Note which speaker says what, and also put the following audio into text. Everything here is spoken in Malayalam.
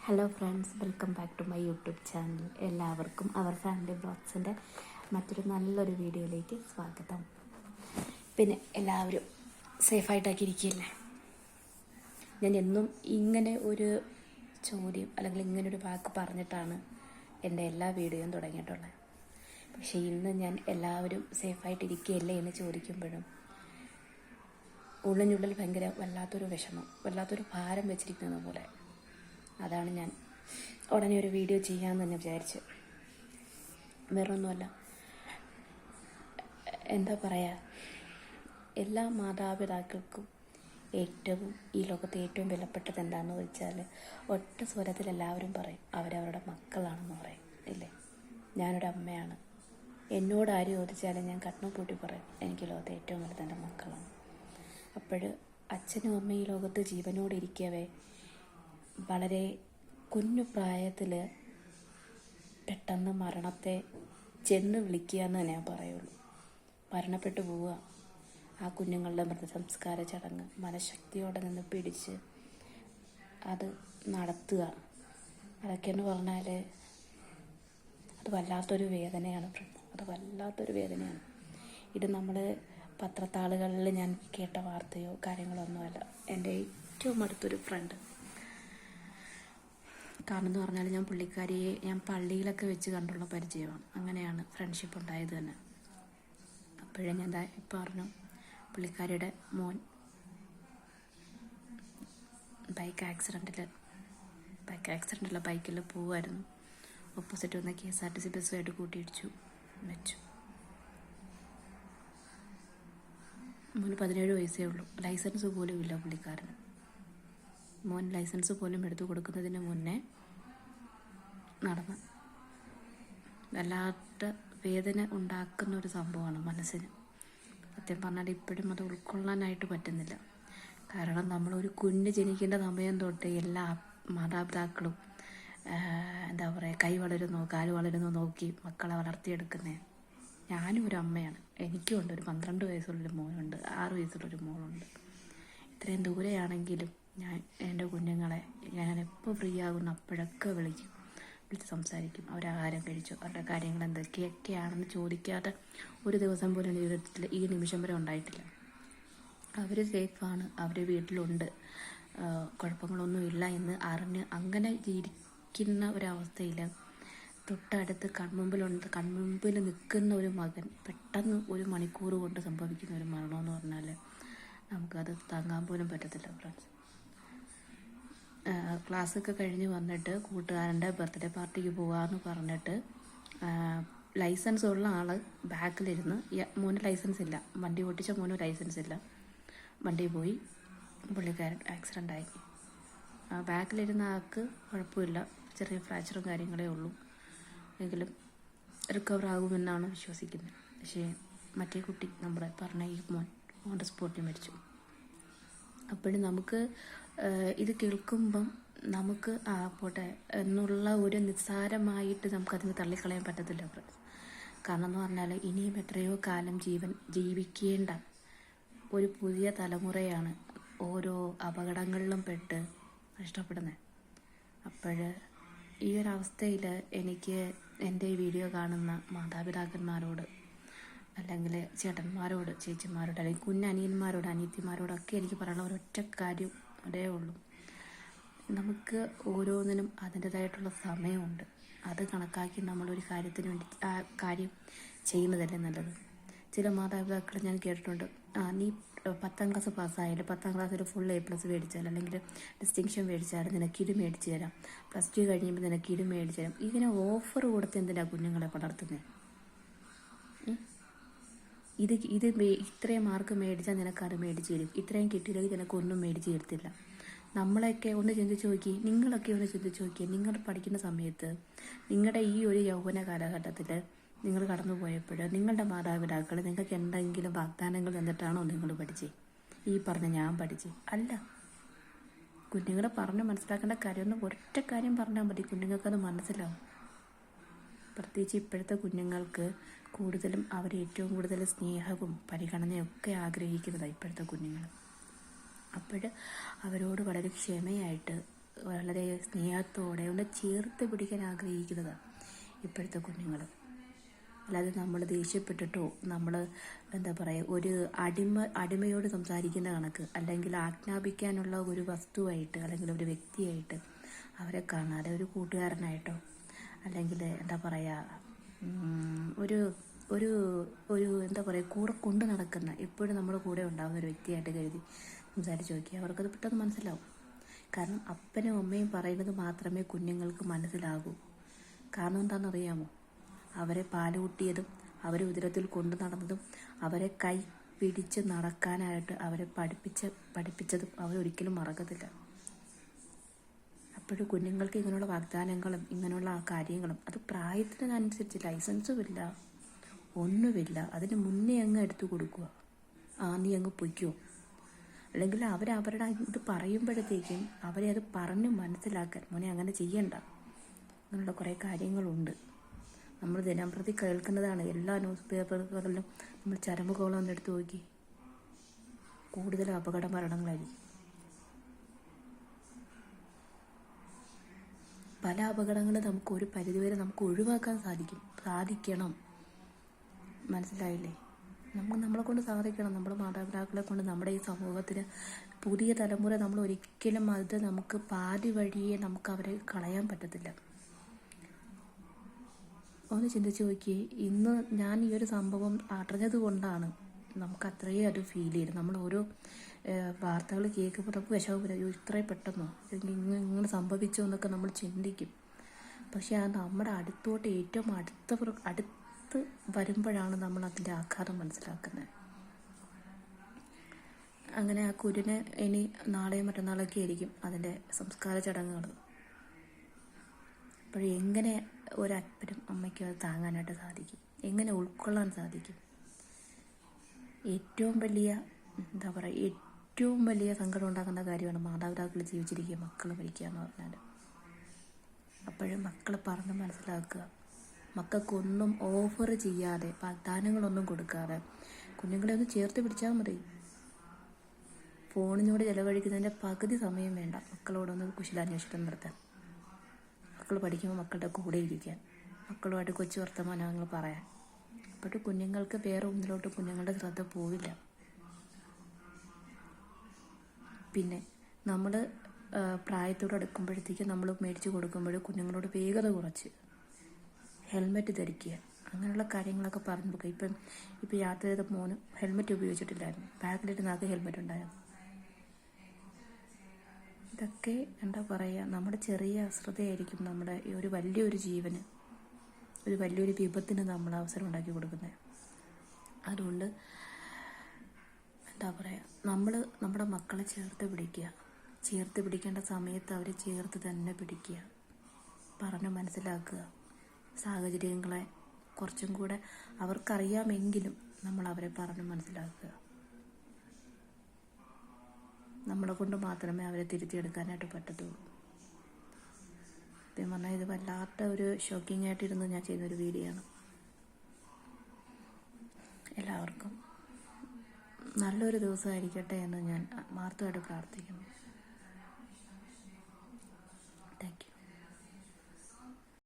Speaker 1: Hello friends, welcome back to my YouTube channel. എല്ലാവർക്കും അവർ ഫാമിലി ബ്ലോഗ്സിൻ്റെ മറ്റൊരു നല്ലൊരു വീഡിയോയിലേക്ക് സ്വാഗതം. പിന്നെ എല്ലാവരും സേഫായിട്ടൊക്കെ ഇരിക്കുകയല്ലേ? ഞാൻ എന്നും ഇങ്ങനെ ഒരു ചോദ്യം അല്ലെങ്കിൽ ഇങ്ങനെ ഒരു വാക്ക് പറഞ്ഞിട്ടാണ് എൻ്റെ എല്ലാ വീഡിയോയും തുടങ്ങിയിട്ടുള്ളത്. പക്ഷേ ഇന്ന് ഞാൻ എല്ലാവരും സേഫായിട്ടിരിക്കുകയല്ലേ എന്ന് ചോദിക്കുമ്പോഴും ഉള്ളിനുള്ളിൽ ഭയങ്കര വല്ലാത്തൊരു വിഷമം, വല്ലാത്തൊരു ഭാരം വെച്ചിരിക്കുന്നത് പോലെ. അതാണ് ഞാൻ ഉടനെ ഒരു വീഡിയോ ചെയ്യാമെന്ന് തന്നെ വിചാരിച്ചു. വേറൊന്നുമല്ല, എന്താ പറയുക, എല്ലാ മാതാപിതാക്കൾക്കും ഈ ലോകത്തെ ഏറ്റവും വിലപ്പെട്ടത് എന്താണെന്ന് വെച്ചാൽ ഒറ്റ സ്വരത്തിൽ എല്ലാവരും പറയും അവരവരുടെ മക്കളാണെന്ന് പറയും, ഇല്ലേ? ഞാനൊരു അമ്മയാണ്. എന്നോട് ആര് ചോദിച്ചാലും ഞാൻ കണ്ണു പൂട്ടി പറയും എനിക്ക് ലോകത്തെ ഏറ്റവും വലുത് എൻ്റെ മക്കളാണ്. അപ്പോൾ അച്ഛനും അമ്മയും ഈ ലോകത്ത് ജീവനോടെ ഇരിക്കവേ വളരെ കുഞ്ഞു പ്രായത്തിൽ പെട്ടെന്ന് മരണത്തെ ചെന്ന് വിളിക്കുക എന്ന് ഞാൻ പറയുള്ളൂ. മരണപ്പെട്ടു പോവുക, ആ കുഞ്ഞുങ്ങളുടെ മൃതസംസ്കാര ചടങ്ങ് മനഃശക്തിയോടെ നിന്ന് പിടിച്ച് അത് നടത്തുക, അതൊക്കെയെന്ന് പറഞ്ഞാൽ അത് വല്ലാത്തൊരു വേദനയാണ് ഫ്രണ്ട്. അത് വല്ലാത്തൊരു വേദനയാണ്. ഇത് നമ്മൾ പത്രത്താളുകളിൽ ഞാൻ കേട്ട വാർത്തയോ കാര്യങ്ങളോ ഒന്നുമല്ല. എൻ്റെ ഏറ്റവും അടുത്തൊരു ഫ്രണ്ട്. കാരണം എന്ന് പറഞ്ഞാൽ ഞാൻ പുള്ളിക്കാരിയെ പള്ളിയിലൊക്കെ വെച്ച് കണ്ടുള്ള പരിചയമാണ്. അങ്ങനെയാണ് ഫ്രണ്ട്ഷിപ്പ് ഉണ്ടായത് തന്നെ. അപ്പോഴേ ഞാൻ ഇപ്പോൾ പറഞ്ഞു, പുള്ളിക്കാരിയുടെ മോൻ ബൈക്കിൽ പോവുമായിരുന്നു. ഓപ്പോസിറ്റ് വന്ന KSRTC ബസ്സുമായിട്ട് കൂട്ടിയിടിച്ചു വെച്ചു. മോന് 17 വയസ്സേ ഉള്ളൂ. ലൈസൻസ് പോലും ഇല്ല പുള്ളിക്കാരന്. മോൻ ലൈസൻസ് പോലും എടുത്തു കൊടുക്കുന്നതിന് മുന്നേ നടന്ന് വല്ലാത്ത വേദന ഉണ്ടാക്കുന്ന ഒരു സംഭവമാണ് മനസ്സിന്. സത്യം പറഞ്ഞാൽ ഇപ്പോഴും അത് ഉൾക്കൊള്ളാനായിട്ട് പറ്റുന്നില്ല. കാരണം നമ്മളൊരു കുഞ്ഞ് ജനിക്കേണ്ട സമയം തൊട്ട് എല്ലാ മാതാപിതാക്കളും എന്താ പറയുക, കൈ വളരുന്നോ കാല് വളരുന്നോ നോക്കി മക്കളെ വളർത്തിയെടുക്കുന്നേ. ഞാനും ഒരു അമ്മയാണ്. എനിക്കുമുണ്ട് ഒരു 12 വയസ്സുള്ളൊരു മോനുണ്ട്, 6 വയസ്സുള്ളൊരു മോളുണ്ട്. ഇത്രയും ദൂരെയാണെങ്കിലും ഞാൻ എൻ്റെ കുഞ്ഞുങ്ങളെ എപ്പോൾ ഫ്രീ ആകുന്നു അപ്പോഴൊക്കെ വിളിച്ച് സംസാരിക്കും. അവരാഹാരം കഴിച്ചു, അവരുടെ കാര്യങ്ങൾ എന്തൊക്കെയൊക്കെയാണെന്ന് ചോദിക്കാതെ ഒരു ദിവസം പോലും ജീവിതത്തിൽ ഈ നിമിഷം വരെ ഉണ്ടായിട്ടില്ല. അവർ സേഫാണ്, അവർ വീട്ടിലുണ്ട്, കുഴപ്പങ്ങളൊന്നുമില്ല എന്ന് അറിഞ്ഞ് അങ്ങനെ ഇരിക്കുന്ന ഒരവസ്ഥയിൽ തൊട്ടടുത്ത് കൺമുമ്പിൽ നിൽക്കുന്ന ഒരു മകൻ പെട്ടെന്ന് ഒരു മണിക്കൂർ കൊണ്ട് സംഭവിക്കുന്ന ഒരു മരണമെന്ന് പറഞ്ഞാൽ നമുക്കത് താങ്ങാൻ പോലും പറ്റത്തില്ല ഫ്രണ്ട്സ്. ക്ലാസ്സൊക്കെ കഴിഞ്ഞ് വന്നിട്ട് കൂട്ടുകാരൻ്റെ ബർത്ത്ഡേ പാർട്ടിക്ക് പോകാമെന്ന് പറഞ്ഞിട്ട് ലൈസൻസ് ഉള്ള ആൾ ബാക്കിലിരുന്ന്, മോന് ലൈസൻസ് ഇല്ല, വണ്ടി ഓട്ടിച്ച മോന് ലൈസൻസ് ഇല്ല, വണ്ടി പോയി പുള്ളിക്കാരൻ ആക്സിഡൻ്റായി. ബാക്കിലിരുന്ന ആൾക്ക് കുഴപ്പമില്ല, ചെറിയ ഫ്രാക്ചറും കാര്യങ്ങളേ ഉള്ളൂ, എങ്കിലും റിക്കവർ ആകുമെന്നാണ് വിശ്വസിക്കുന്നത്. പക്ഷേ മറ്റേ കുട്ടി, നമ്മുടെ പറഞ്ഞ ഈ മോൻ ഓൺ ദ സ്പോട്ടിൽ മരിച്ചു. അപ്പോഴും നമുക്ക് ഇത് കേൾക്കുമ്പം നമുക്ക് പോട്ടെ എന്നുള്ള ഒരു നിസ്സാരമായിട്ട് നമുക്കതിന് തള്ളിക്കളയാൻ പറ്റത്തില്ല. കാരണം എന്ന് പറഞ്ഞാൽ ഇനിയും എത്രയോ കാലം ജീവിക്കേണ്ട ഒരു പുതിയ തലമുറയാണ് ഓരോ അപകടങ്ങളിലും പെട്ട് നഷ്ടപ്പെടുന്നത്. അപ്പോൾ ഈ ഒരവസ്ഥയിൽ എനിക്ക് എൻ്റെ ഈ വീഡിയോ കാണുന്ന മാതാപിതാക്കന്മാരോട്, അല്ലെങ്കിൽ ചേട്ടന്മാരോട്, ചേച്ചിമാരോട്, അല്ലെങ്കിൽ കുഞ്ഞനിയന്മാരോട്, അനിയത്തിമാരോടൊക്കെ എനിക്ക് പറയാനുള്ള ഒരൊറ്റ കാര്യം അതേ ഉള്ളൂ. നമുക്ക് ഓരോന്നിനും അതിൻ്റേതായിട്ടുള്ള സമയമുണ്ട്. അത് കണക്കാക്കി നമ്മളൊരു കാര്യത്തിന് വേണ്ടി ആ കാര്യം ചെയ്യുന്നതല്ലേ നല്ലത്. ചില മാതാപിതാക്കൾ ഞാൻ കേട്ടിട്ടുണ്ട്, നീ 10ാം ക്ലാസ് പാസ്സായാലും 10ാം ക്ലാസ്സിൽ ഫുൾ A+ മേടിച്ചാൽ, അല്ലെങ്കിൽ ഡിസ്റ്റിങ്ഷൻ മേടിച്ചാൽ നിനക്ക് ഇത് മേടിച്ച് തരാം, +2 കഴിയുമ്പോൾ നിനക്ക് ഇത് മേടിച്ച് തരാം. ഇങ്ങനെ ഓഫർ കൊടുത്ത് എന്തിനാണ് കുഞ്ഞുങ്ങളെ വളർത്തുന്നത്? ഇത്രയും മാർക്ക് മേടിച്ചാൽ നിനക്കത് മേടിച്ച് തരും, ഇത്രയും കിട്ടിയില്ലെങ്കിൽ നിനക്കൊന്നും മേടിച്ച് തരത്തില്ല. നമ്മളൊക്കെ ഒന്ന് ചിന്തിച്ച് നോക്കി, നിങ്ങളൊക്കെ ഒന്ന് ചിന്തിച്ച് നോക്കി, നിങ്ങൾ പഠിക്കുന്ന സമയത്ത് നിങ്ങളുടെ ഈ ഒരു യൗവന കാലഘട്ടത്തിൽ നിങ്ങൾ കടന്നു പോയപ്പോൾ നിങ്ങളുടെ മാതാപിതാക്കൾ നിങ്ങൾക്ക് എന്തെങ്കിലും വാഗ്ദാനങ്ങൾ തന്നിട്ടാണോ നിങ്ങൾ പഠിച്ചത്? ഈ പറഞ്ഞ ഞാൻ പഠിച്ച് അല്ല. കുഞ്ഞുങ്ങളെ പറഞ്ഞ് മനസ്സിലാക്കേണ്ട കാര്യമൊന്നും ഒറ്റ കാര്യം പറഞ്ഞാൽ മതി, കുഞ്ഞുങ്ങൾക്കത് മനസ്സിലാവും. പ്രത്യേകിച്ച് ഇപ്പോഴത്തെ കുഞ്ഞുങ്ങൾക്ക് കൂടുതലും അവർ ഏറ്റവും കൂടുതൽ സ്നേഹവും പരിഗണനയും ഒക്കെ ആഗ്രഹിക്കുന്നതാണ് ഇപ്പോഴത്തെ കുഞ്ഞുങ്ങൾ. അപ്പോൾ അവരോട് വളരെ ക്ഷമയായിട്ട് വളരെ സ്നേഹത്തോടെ ഒന്ന് ചേർത്ത് പിടിക്കാൻ ആഗ്രഹിക്കുന്നതാണ് ഇപ്പോഴത്തെ കുഞ്ഞുങ്ങൾ. അല്ലാതെ നമ്മൾ ദേഷ്യപ്പെട്ടിട്ടോ നമ്മൾ എന്താ പറയുക ഒരു അടിമയോട് സംസാരിക്കുന്ന കണക്ക്, അല്ലെങ്കിൽ ആജ്ഞാപിക്കാനുള്ള ഒരു വസ്തുവായിട്ട് അല്ലെങ്കിൽ ഒരു വ്യക്തിയായിട്ട് അവരെ കാണാതെ ഒരു കൂട്ടുകാരനായിട്ടോ അല്ലെങ്കിൽ എന്താ പറയുക ഒരു ഒരു ഒരു എന്താ പറയുക കൂടെ കൊണ്ട് നടക്കുന്ന എപ്പോഴും നമ്മുടെ കൂടെ ഉണ്ടാകുന്ന ഒരു വ്യക്തിയായിട്ട് കരുതി സംസാരിച്ച് നോക്കി അവർക്കത് പെട്ടെന്ന് മനസ്സിലാവും. കാരണം അപ്പനും അമ്മയും പറയുന്നത് മാത്രമേ കുഞ്ഞുങ്ങൾക്ക് മനസ്സിലാകൂ. കാരണം എന്താണെന്നറിയാമോ? അവരെ പാലുകുട്ടിയതും അവരെ ഉദരത്തിൽ കൊണ്ടു നടന്നതും അവരെ കൈ പിടിച്ച് നടക്കാനായിട്ട് അവരെ പഠിപ്പിച്ചതും അവരൊരിക്കലും മറക്കത്തില്ല. അപ്പോഴും കുഞ്ഞുങ്ങൾക്ക് ഇങ്ങനെയുള്ള വാഗ്ദാനങ്ങളും ഇങ്ങനെയുള്ള കാര്യങ്ങളും അത് പ്രായത്തിനനുസരിച്ച് ലൈസൻസും ഇല്ല, ഒന്നുമില്ല, അതിന് മുന്നേ അങ്ങ് എടുത്തു കൊടുക്കുക. നീ അങ്ങ് പൊയ്ക്കോ. അല്ലെങ്കിൽ അവരവരുടെ ഇത് പറയുമ്പോഴത്തേക്കും അവരെ അത് പറഞ്ഞ് മനസ്സിലാക്കാൻ, മോനെ അങ്ങനെ ചെയ്യണ്ട, അങ്ങനെയുള്ള കുറേ കാര്യങ്ങളുണ്ട്. നമ്മൾ ദിനംപ്രതി കേൾക്കുന്നതാണ്. എല്ലാ ന്യൂസ് പേപ്പറുകളിലും നമ്മൾ ചരമകോളം ഒന്നെടുത്ത് നോക്കി, കൂടുതൽ അപകട മരണങ്ങളായിരിക്കും. പല അപകടങ്ങളും നമുക്ക് ഒരു പരിധിവരെ നമുക്ക് ഒഴിവാക്കാൻ സാധിക്കണം. മനസ്സിലായില്ലേ? നമ്മളെ കൊണ്ട് സാധിക്കണം. നമ്മുടെ മാതാപിതാക്കളെ കൊണ്ട് നമ്മുടെ ഈ സമൂഹത്തിന് പുതിയ തലമുറ നമ്മൾ ഒരിക്കലും അത് നമുക്ക് പാതി വഴിയെ നമുക്ക് അവരെ കളയാൻ പറ്റത്തില്ല. ഒന്ന് ചിന്തിച്ച് നോക്കിയേ, ഇന്ന് ഞാൻ ഈ ഒരു സംഭവം അറിഞ്ഞത് കൊണ്ടാണ് നമുക്ക് അത്രയും അത് ഫീൽ ചെയ്ത്. നമ്മൾ ഓരോ വാർത്തകൾ കേൾക്കുമ്പോൾ നമുക്ക് വിഷമം വരും, ഇത്രയും പെട്ടെന്നോ ഇങ്ങനെ സംഭവിച്ചോ എന്നൊക്കെ നമ്മൾ ചിന്തിക്കും. പക്ഷെ അത് നമ്മുടെ അടുത്തോട്ട് ഏറ്റവും അടുത്ത് വരുമ്പോഴാണ് നമ്മൾ അതിൻ്റെ ആഘാതം മനസ്സിലാക്കുന്നത്. അങ്ങനെ ആ കുരുന്ന് ഇനി നാളെയും മറ്റന്നാളൊക്കെ ആയിരിക്കും അതിൻ്റെ സംസ്കാര ചടങ്ങുകൾ. അപ്പോൾ എങ്ങനെ ഒരപ്പനും അമ്മയ്ക്കും അത് താങ്ങാനായിട്ട് സാധിക്കും? എങ്ങനെ ഉൾക്കൊള്ളാൻ സാധിക്കും? ഏറ്റവും വലിയ സങ്കടം ഉണ്ടാക്കുന്ന കാര്യമാണ് മാതാപിതാക്കൾ ജീവിച്ചിരിക്കുക മക്കൾ മരിക്കുക എന്ന് പറഞ്ഞാൽ. അപ്പോഴും മക്കളെ പറഞ്ഞ് മനസ്സിലാക്കുക. മക്കൾക്കൊന്നും ഓഫർ ചെയ്യാതെ, വാഗ്ദാനങ്ങളൊന്നും കൊടുക്കാതെ കുഞ്ഞുങ്ങളെ ഒന്ന് ചേർത്ത് പിടിച്ചാൽ മതി. ഫോണിനോട് ചിലവഴിക്കുന്നതിൻ്റെ പകുതി സമയം വേണ്ട മക്കളോടൊന്ന് കുശലാന്വേഷണം നടത്താൻ. മക്കൾ പഠിക്കുമ്പോൾ മക്കളുടെ കൂടെ ഇരിക്കാൻ, മക്കളുമായിട്ട് കൊച്ചു വർത്തമാനങ്ങൾ പറയാൻ. അപ്പോൾ കുഞ്ഞുങ്ങൾക്ക് വേറെ ഒന്നിലോട്ട് കുഞ്ഞുങ്ങളുടെ ശ്രദ്ധ പോവില്ല. പിന്നെ നമ്മൾ പ്രായത്തോട് അടുക്കുമ്പോഴത്തേക്ക് നമ്മൾ മേടിച്ച് കൊടുക്കുമ്പോൾ കുഞ്ഞുങ്ങളോട് വേഗത കുറച്ച് ഹെൽമെറ്റ് ധരിക്കുക, അങ്ങനെയുള്ള കാര്യങ്ങളൊക്കെ പറഞ്ഞു കൊടുക്കുക. ഇപ്പം യാത്ര ചെയ്ത മോന് ഹെൽമെറ്റ് ഉപയോഗിച്ചിട്ടില്ലായിരുന്നു, ബാക്കിലിരുന്നാകെ ഹെൽമെറ്റ് ഉണ്ടായിരുന്നു. ഇതൊക്കെ എന്താ പറയുക, നമ്മുടെ ചെറിയ അശ്രദ്ധയായിരിക്കും നമ്മുടെ ഈ ഒരു വലിയൊരു ജീവന്, ഒരു വലിയൊരു വിപത്തിന് നമ്മൾ അവസരം ഉണ്ടാക്കി കൊടുക്കുന്നത്. അതുകൊണ്ട് എന്താ പറയുക, നമ്മൾ നമ്മുടെ മക്കളെ ചേർത്ത് പിടിക്കേണ്ട സമയത്ത് അവരെ ചേർത്ത് തന്നെ പിടിക്കുക, പറഞ്ഞ് മനസ്സിലാക്കുക. സാഹചര്യങ്ങളെ കുറച്ചും കൂടെ അവർക്കറിയാമെങ്കിലും നമ്മൾ അവരെ പറഞ്ഞ് മനസ്സിലാക്കുക. നമ്മളെ കൊണ്ട് മാത്രമേ അവരെ തിരുത്തിയെടുക്കാനായിട്ട് പറ്റത്തുള്ളൂ. സത്യം പറഞ്ഞാൽ ഇത് വല്ലാത്ത ഒരു ഷോക്കിംഗ് ആയിട്ടിരുന്ന് ഞാൻ ചെയ്യുന്നൊരു വീഡിയോ ആണ്. എല്ലാവർക്കും നല്ലൊരു ദിവസമായിരിക്കട്ടെ എന്ന് ഞാൻ ആത്മാർത്ഥമായിട്ട് പ്രാർത്ഥിക്കുന്നു.